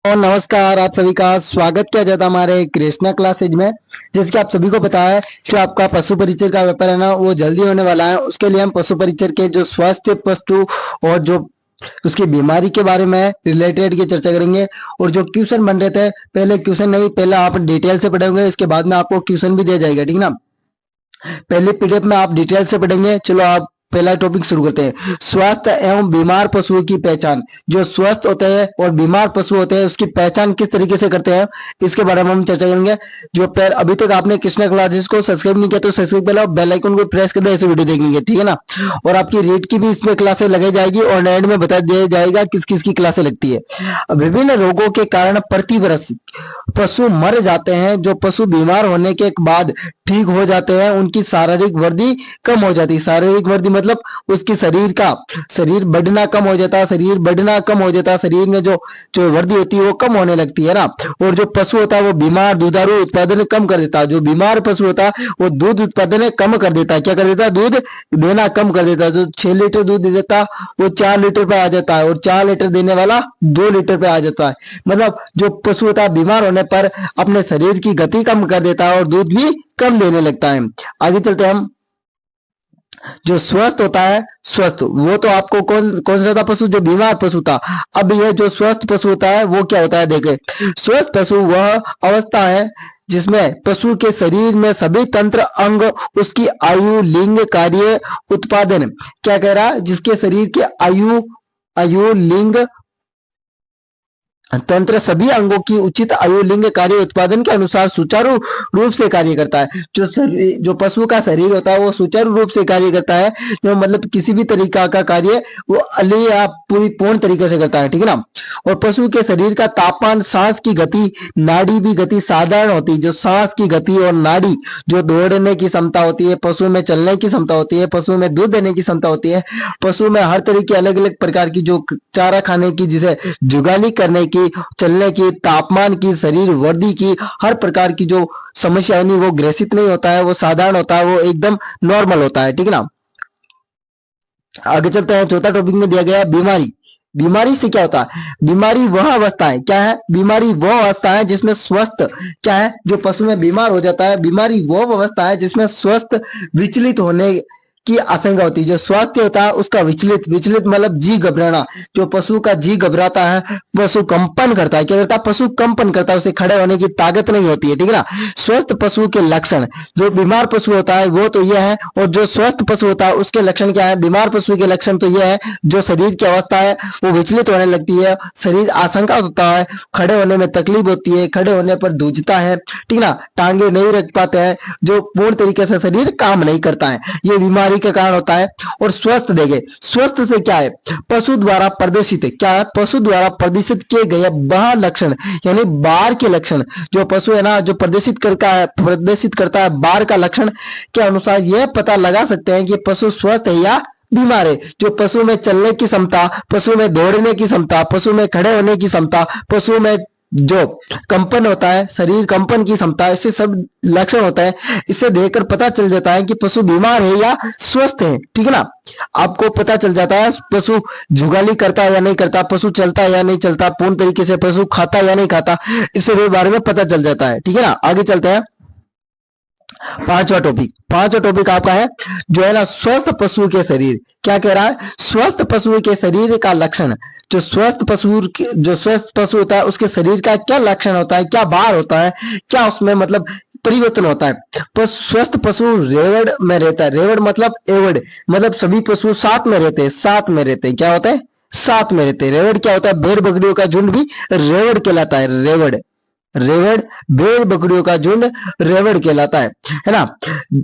और नमस्कार, आप सभी का स्वागत किया जाता है हमारे कृष्णा क्लासेज में। जैसे कि आप सभी को पता है जो आपका पशु परिचर का पेपर है ना, वो जल्दी होने वाला है। उसके लिए हम पशु परिचर के जो स्वास्थ्य पशु और जो उसकी बीमारी के बारे में रिलेटेड की चर्चा करेंगे। और जो क्वेश्चन बन रहे थे, पहले क्वेश्चन नहीं, पहले आप डिटेल से पढ़ेंगे, इसके बाद में आपको क्वेश्चन भी दिया जाएगा, ठीक ना। पहले पीडीएफ में आप डिटेल से पढ़ेंगे। चलो आप पहला टॉपिक शुरू करते हैं। स्वस्थ एवं बीमार पशुओं की पहचान। जो स्वस्थ होते हैं और बीमार पशु होते हैं उसकी पहचान किस तरीके से करते हैं, इसके बारे में हम चर्चा करेंगे। जो अभी तक आपने कृष्णा क्लासेस को सब्सक्राइब नहीं किया तो सब्सक्राइब कर लो, बेल आइकन को प्रेस कर दो, ऐसे वीडियो देखने के, ठीक है ना। और आपकी रीड की भी इसमें क्लासेस लगाई जाएगी और एंड में बता दिया जाएगा किस किस की क्लासेस लगती है। विभिन्न रोगों के कारण प्रति वर्ष पशु मर जाते हैं। जो पशु बीमार होने के बाद ठीक हो जाते हैं उनकी शारीरिक वृद्धि कम हो जाती है। शारीरिक वृद्धि मतलब उसकी शरीर बढ़ना कम हो जाता है, शरीर बढ़ना कम हो जाता है, शरीर में जो जो वृद्धि होती है वो कम होने लगती है ना। और जो पशु होता है वो बीमार दुधारू उत्पादन कम कर देता है। जो बीमार पशु होता है वो दूध उत्पादन कम कर देता है। क्या कर देता है? दूध देना कम कर देता है। जो 6 लीटर दूध दे देता वो 4 लीटर पे आ जाता है, और 4 लीटर देने वाला 2 लीटर पे आ जाता है। मतलब जो पशु होता है बीमार होने पर अपने शरीर की गति कम कर देता है और दूध भी कम देने लगता है। आगे चलते हैं हम। जो स्वस्थ होता है, स्वस्थ वो तो आपको कौन कौन सा था पशु? जो बीमार पशु था। अब यह जो स्वस्थ पशु होता है वो क्या होता है, देखे। स्वस्थ पशु वह अवस्था है जिसमें पशु के शरीर में सभी तंत्र अंग, उसकी आयु, लिंग, कार्य, उत्पादन, क्या कह रहा है, जिसके शरीर के आयु लिंग तंत्र सभी अंगों की उचित आयु, लिंग, कार्य, उत्पादन के अनुसार सुचारू रूप से कार्य करता है। जो पशु का शरीर होता है वो सुचारू रूप से कार्य करता है। जो मतलब किसी भी तरीका का कार्य वो अली या पूर्ण तरीके से करता है, ठीक है ना। और पशु के शरीर का तापमान, सांस की गति, नाड़ी भी गति साधारण होती है। जो सांस की गति और नाड़ी, जो दौड़ने की क्षमता होती है, पशु में चलने की क्षमता होती है, पशु में दूध देने की क्षमता होती है, पशु में हर तरह की अलग अलग प्रकार की जो चारा खाने की, जिसे जुगाली करने की, चलने की, तापमान की, शरीर वृद्धि की, हर प्रकार की जो समस्या है वो ग्रसित नहीं होता है, वो साधारण होता है, वो एकदम नॉर्मल होता है, ठीक है ना। आगे चलते हैं। चौथा टॉपिक में दिया गया है बीमारी। बीमारी से क्या होता है? बीमारी वह अवस्था है, क्या है? बीमारी वह अवस्था है जिसमें स्वस्थ, क्या है, जो पशु में बीमार हो जाता है, बीमारी वह अवस्था है जिसमें स्वस्थ विचलित होने की आशंका होती है। जो स्वास्थ्य होता है उसका विचलित मतलब जी घबराना। जो पशु का जी घबराता है, पशु कंपन करता है। क्या करता है? पशु कंपन करता है, उसे खड़े होने की ताकत नहीं होती है, ठीक है ना। स्वस्थ पशु के लक्षण, जो बीमार पशु होता है वो तो यह है, और जो स्वस्थ पशु होता है उसके लक्षण क्या है? बीमार पशु के लक्षण तो यह है, जो शरीर की अवस्था है वो विचलित होने लगती है, शरीर आशंका होता है, खड़े होने में तकलीफ होती है, खड़े होने पर दूझता है, ठीक ना, टांगे नहीं रख पाते हैं, जो पूर्ण तरीके से शरीर काम नहीं करता है, ये बीमारी के कारण होता है। और स्वस्थ देखे, स्वस्थ से क्या है? पशु द्वारा प्रदर्शित, क्या है? पशु द्वारा प्रदर्शित किए गए बाहर लक्षण, यानी बाहर के लक्षण, जो पशु है ना, जो प्रदर्शित करता है बाहर का लक्षण के अनुसार यह पता लगा सकते हैं कि पशु स्वस्थ है या बीमार है। जो पशु में चलने की क्षमता, पशु में दौड़ने की क्षमता, पशु में खड़े होने की क्षमता, पशु में जो कंपन होता है, शरीर कंपन की क्षमता, इससे सब लक्षण होता है। इससे देखकर पता चल जाता है कि पशु बीमार है या स्वस्थ है, ठीक है ना। आपको पता चल जाता है पशु जुगाली करता है या नहीं करता, पशु चलता है या नहीं चलता, पूर्ण तरीके से पशु खाता है या नहीं खाता, इससे बारे में पता चल जाता है, ठीक है ना। आगे चलते हैं। पांचवा टॉपिक आपका है जो है ना, स्वस्थ पशु के शरीर। क्या कह रहा है? स्वस्थ पशु के शरीर का लक्षण। जो स्वस्थ पशु होता है उसके शरीर का क्या लक्षण होता है, क्या भार होता है, क्या उसमें मतलब परिवर्तन होता है। पर स्वस्थ पशु रेवड़ में रहता है। रेवड़ मतलब एवड़, मतलब सभी पशु साथ में रहते हैं, क्या होता है? साथ में रहते हैं। रेवड़ क्या होता है? भेड़ बकरियों का झुंड भी रेवड़ कहलाता है। रेवड़ भेड़ बकरियों का झुंड रेवड़ कहलाता है ना।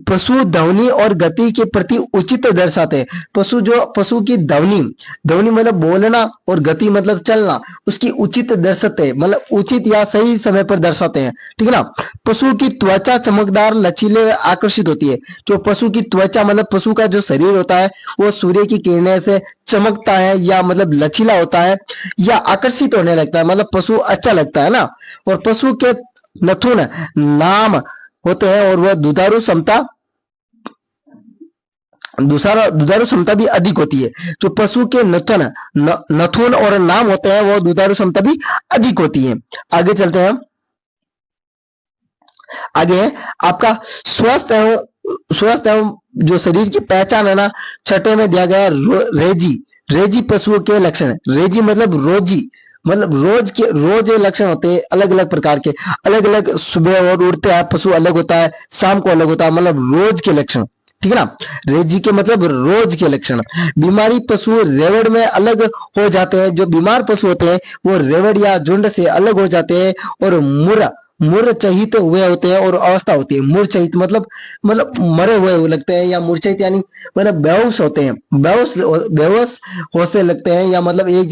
पशु ध्वनि और गति के प्रति उचित दर्शाते हैं। पशु की ध्वनि मतलब बोलना, और गति मतलब चलना, उसकी उचित दर्शाते हैं, मतलब उचित या सही समय पर दर्शाते हैं, ठीक है ना। पशु की त्वचा चमकदार, लचीले, आकर्षित होती है। जो पशु की त्वचा मतलब पशु का जो शरीर होता है वो सूर्य की किरणें से चमकता है, या मतलब लचीला होता है, या आकर्षित होने लगता है, मतलब पशु अच्छा लगता है ना। और पशु के नथुन नाम होते हैं और वह दुधारू क्षमता दूसरा दुधारू क्षमता भी अधिक होती है। जो पशु के नथुन और नाम होते हैं वो दुधारू क्षमता भी अधिक होती है। आगे चलते हैं। आगे आपका स्वस्थ एवं जो शरीर की पहचान है ना, छठे में दिया गया रेजी। रेजी पशुओं के लक्षण। रेजी मतलब रोजी, मतलब रोज लक्षण होते हैं अलग अलग प्रकार के। अलग अलग सुबह और उठते हैं पशु अलग होता है, शाम को अलग होता है, मतलब रोज के लक्षण। ठीक है ना। रेजी के मतलब रोज के लक्षण। बीमारी पशु रेवड़ में अलग हो जाते हैं। जो बीमार पशु होते हैं वो रेवड़ या झुंड से अलग हो जाते हैं और मूर्छित हुए होते हैं और अवस्था होती है। मूर्छित मतलब मरे हुए लगते हैं, या मूर्छित यानी मतलब बेहोश होते हैं, बेहोश होने लगते हैं, या मतलब एक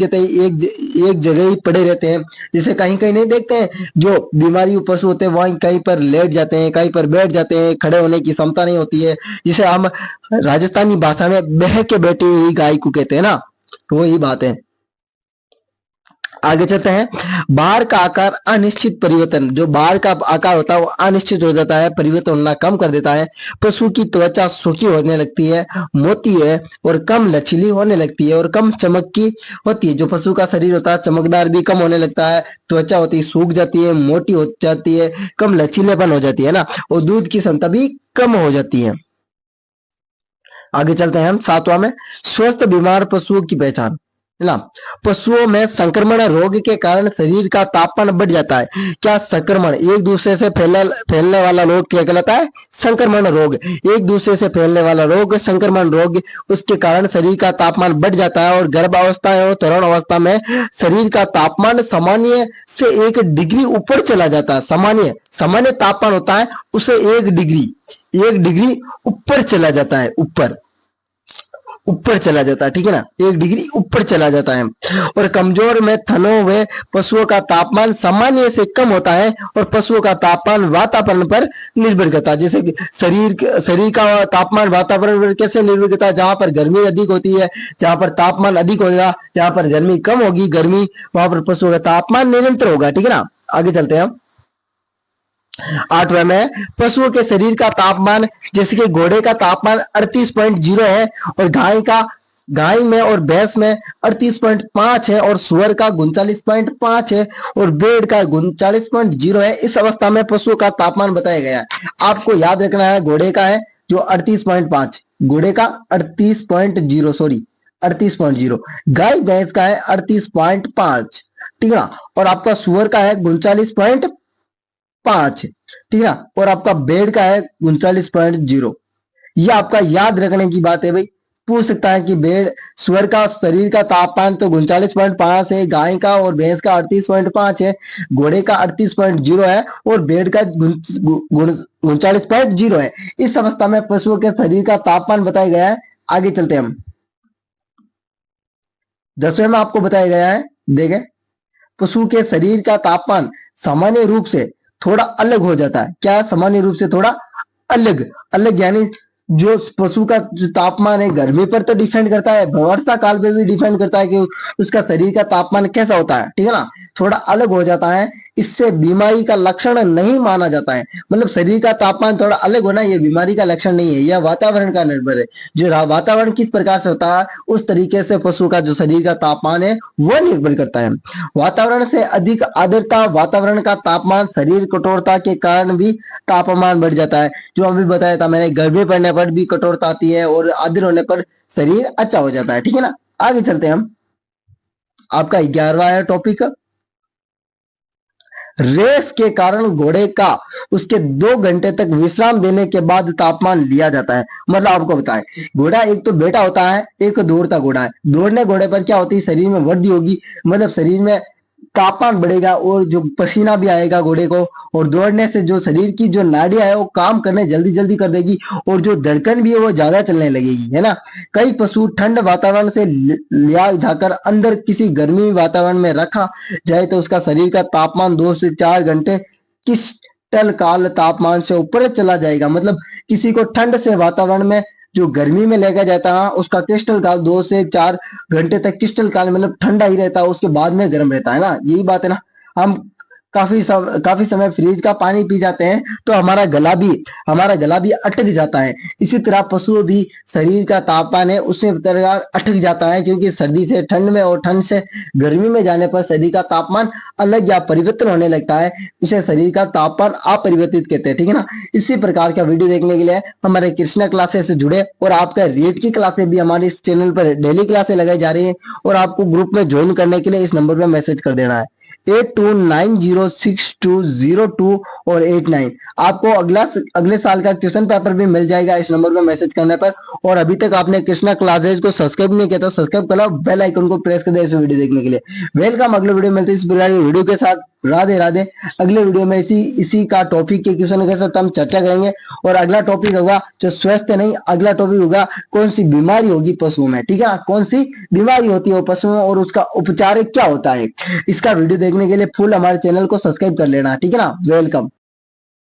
जगह ही पड़े रहते हैं। जैसे कहीं कहीं नहीं देखते हैं जो बीमारी पशु होते हैं वहीं कहीं पर लेट जाते हैं, कहीं पर बैठ जाते हैं, खड़े होने की क्षमता नहीं होती है, जिसे हम राजस्थानी भाषा में बह के बैठी हुई गाय को कहते हैं ना, वो ही बात है। आगे चलते हैं। बाहर का आकार अनिश्चित परिवर्तन। जो बाहर का आकार होता है वो अनिश्चित हो जाता है, परिवर्तन होना कम कर देता है। पशु की त्वचा सूखी होने लगती है, मोटी है और कम लचीली होने लगती है और कम चमक की होती है। जो पशु का शरीर होता है चमकदार भी कम होने लगता है, त्वचा होती है सूख जाती है, मोटी हो जाती है, कम लचीलेपन हो जाती है ना, और दूध की क्षमता भी कम हो जाती है। आगे चलते हैं हम सातवां में। स्वस्थ बीमार पशुओं की पहचान है ना। पशुओं में संक्रमण रोग के कारण शरीर का तापमान बढ़ जाता है। क्या संक्रमण एक दूसरे से फैलने वाला रोग क्या कहलाता है? संक्रमण रोग। एक दूसरे से फैलने वाला रोग संक्रमण रोग। उसके कारण शरीर का तापमान बढ़ जाता है और गर्भावस्था और तरुण अवस्था में शरीर का तापमान सामान्य से 1 डिग्री ऊपर चला जाता है। सामान्य तापमान होता है उसे 1 डिग्री ऊपर चला जाता है, ऊपर चला जाता है। ठीक है ना, 1 डिग्री ऊपर चला जाता है। और कमजोर में थनों हुए पशुओं का तापमान सामान्य से कम होता है और पशुओं का तापमान वातावरण पर निर्भर करता है। जैसे कि शरीर का तापमान वातावरण पर कैसे निर्भर करता है? जहां पर गर्मी अधिक होती है, जहां पर तापमान अधिक होगा, जहां पर गर्मी कम होगी, वहां पर पशुओं का तापमान निरंतर होगा। ठीक है ना। आगे चलते हैं। आठवां में पशुओं के शरीर का तापमान, जैसे कि घोड़े का तापमान 38.0 है और गाय में और भैंस में 38.5 है और सुअर का 39.5 है और भेड़ का 39.0 है। इस अवस्था में पशुओं का तापमान बताया गया है। आपको याद रखना है घोड़े का है जो 38.5, घोड़े का 38.0 सॉरी 38.0, गाय भैंस का है 38.5। ठीक है। और आपका सुअर का है 39.5। ठीक है। और आपका बेड का है 39.0। ये आपका याद रखने की बात है भाई। पूछ सकता है कि बेड सुअर का शरीर का तापमान तो 39.5 है, गाय का और भैंस का 38.5 है, घोड़े का 38.0 है और बेड का 39.0 है। इस अवस्था में पशुओं के शरीर का तापमान बताया गया है। आगे चलते हैं हम। 10वें में आपको बताया गया है, देखें, पशु के शरीर का तापमान सामान्य रूप से थोड़ा अलग हो जाता है। क्या? सामान्य रूप से थोड़ा अलग अलग, यानी जो पशु का जो तापमान है गर्मी पर तो डिपेंड करता है, वर्षा काल पे भी डिपेंड करता है कि उसका शरीर का तापमान कैसा होता है। ठीक है ना, थोड़ा अलग हो जाता है। इससे बीमारी का लक्षण नहीं माना जाता है। मतलब शरीर का तापमान थोड़ा अलग होना ये बीमारी का लक्षण नहीं है, यह वातावरण का निर्भर है। जो वातावरण किस प्रकार से होता है उस तरीके से पशु का जो शरीर का तापमान है वो निर्भर करता है। वातावरण से अधिक आर्द्रता, वातावरण का तापमान, शरीर कठोरता के कारण भी तापमान बढ़ जाता है। जो अभी बताया था मैंने, गर्मी पड़ने पर भी कठोरता आती है और आर्द्र होने पर शरीर अच्छा हो जाता है। ठीक है ना। आगे चलते हैं हम। आपका 11वां है टॉपिक, रेस के कारण घोड़े का उसके 2 घंटे तक विश्राम देने के बाद तापमान लिया जाता है। मतलब आपको बताएं, घोड़ा एक तो बैठा होता है, एक दौड़ता घोड़ा है। दौड़ने घोड़े पर क्या होती है, शरीर में वृद्धि होगी, मतलब शरीर में तापमान बढ़ेगा और जो पसीना भी आएगा घोड़े को, और दौड़ने से जो शरीर की जो नाड़ियां है वो काम करने जल्दी जल्दी कर देगी और जो धड़कन भी है वो ज्यादा चलने लगेगी, है ना। कई पशु ठंड वातावरण से लिया जाकर अंदर किसी गर्मी वातावरण में रखा जाए तो उसका शरीर का तापमान 2 से 4 घंटे क्रिस्टल काल तापमान से ऊपर चला जाएगा। मतलब किसी को ठंड से वातावरण में जो गर्मी में लेकर जाता है उसका क्रिस्टल काल 2 से 4 घंटे तक, क्रिस्टल काल मतलब ठंडा ही रहता है, उसके बाद में गर्म रहता है ना, यही बात है ना। हम काफी समय फ्रिज का पानी पी जाते हैं तो हमारा गला भी अटक जाता है। इसी तरह पशुओं भी शरीर का तापमान है उसमें तरह अटक जाता है, क्योंकि सर्दी से ठंड में और ठंड से गर्मी में जाने पर शरीर का तापमान अलग या परिवर्तन होने लगता है। इसे शरीर का तापमान अपरिवर्तित कहते हैं, ठीक है ना। इसी प्रकार का वीडियो देखने के लिए हमारे कृष्णा क्लासेस से जुड़े, और आपका रीड की क्लासेस भी हमारे इस चैनल पर डेली क्लासेस लगाई जा रही है, और आपको ग्रुप में ज्वाइन करने के लिए इस नंबर पर मैसेज कर देना है 82906202 और 89। आपको अगले साल का क्वेश्चन पेपर भी मिल जाएगा इस नंबर पर मैसेज करने पर। और अभी तक आपने कृष्णा क्लासेज को सब्सक्राइब नहीं किया तो सब्सक्राइब कर लो, बेल आइकन को प्रेस कर दे इस वीडियो देखने के लिए। वेलकम, अगले वीडियो मिलते हैं इस प्रकार की वीडियो के साथ। राधे राधे। अगले वीडियो में इसी का टॉपिक के क्वेश्चन के साथ हम चर्चा करेंगे, और अगला टॉपिक होगा जो स्वस्थ नहीं, अगला टॉपिक होगा कौन सी बीमारी होगी पशुओं में, ठीक है, कौन सी बीमारी होती है पशुओं में और उसका उपचार क्या होता है। इसका वीडियो देखने के लिए फुल हमारे चैनल को सब्सक्राइब कर लेना, ठीक है ना। वेलकम।